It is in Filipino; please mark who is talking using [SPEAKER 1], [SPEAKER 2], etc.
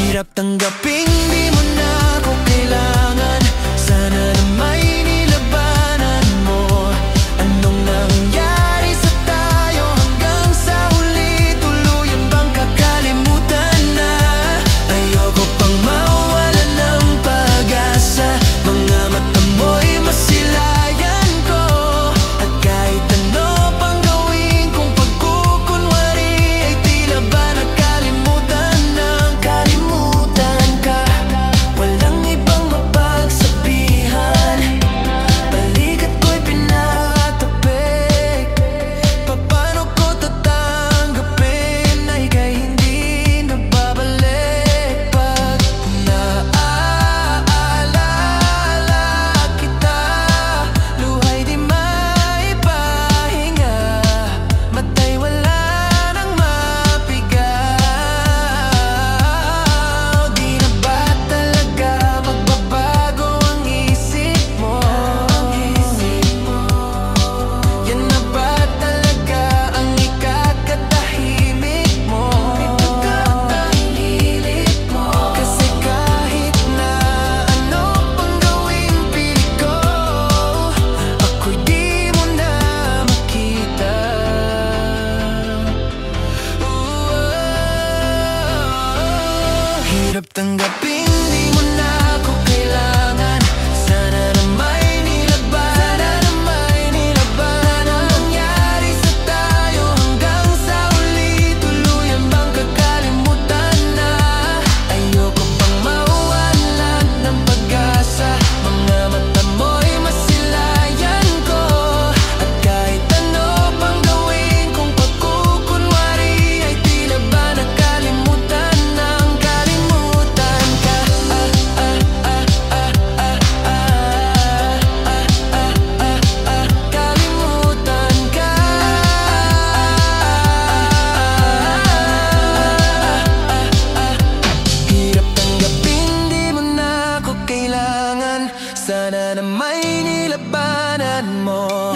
[SPEAKER 1] Hirap tanggaping di mo na ako kailangan. Sana na may nilabanan mo. Anong nangyari sa tayo hanggang sa huli? Tuluyan bang kakalimutan na? Ayoko pang mawalan ng pag-asa. Mga mata mo'y masilayan ko. At kahit ano pang gawin kong pagkukunwari, ay tila ba nakalimutan ng kalimutan ka. Walang ibang mapagsabihan, balikat ko'y pinatapik. Paano ko tatanggapin na ika'y hindi nababalik? Pag naaalala kita, luhay di maipahinga, mata'y wala nang mapigaw. Di na ba talaga magbabago ang isip mo? Yan na ba talaga ang ikakatahimik mo? Kasi kahit na ano pang gawin, pilit ko ako'y di mo na makita. Hirap tanggapin di mo na ako kailangan. Sana na may nilabanan. Anong nangyari sa tayo hanggang sa huli? Tuluyan bang kakalimutan na? Ayoko pang mawalan ng pag-asa. Mga mata mo'y masilayan ko. At kahit ano pang gawin kong pagkukunwari, ay tila ba nakalimutan ng kalimutan ka. Kalimutan ka. Hirap tanggapin di mo na ako kailangan. Sana na may nilabanan mo.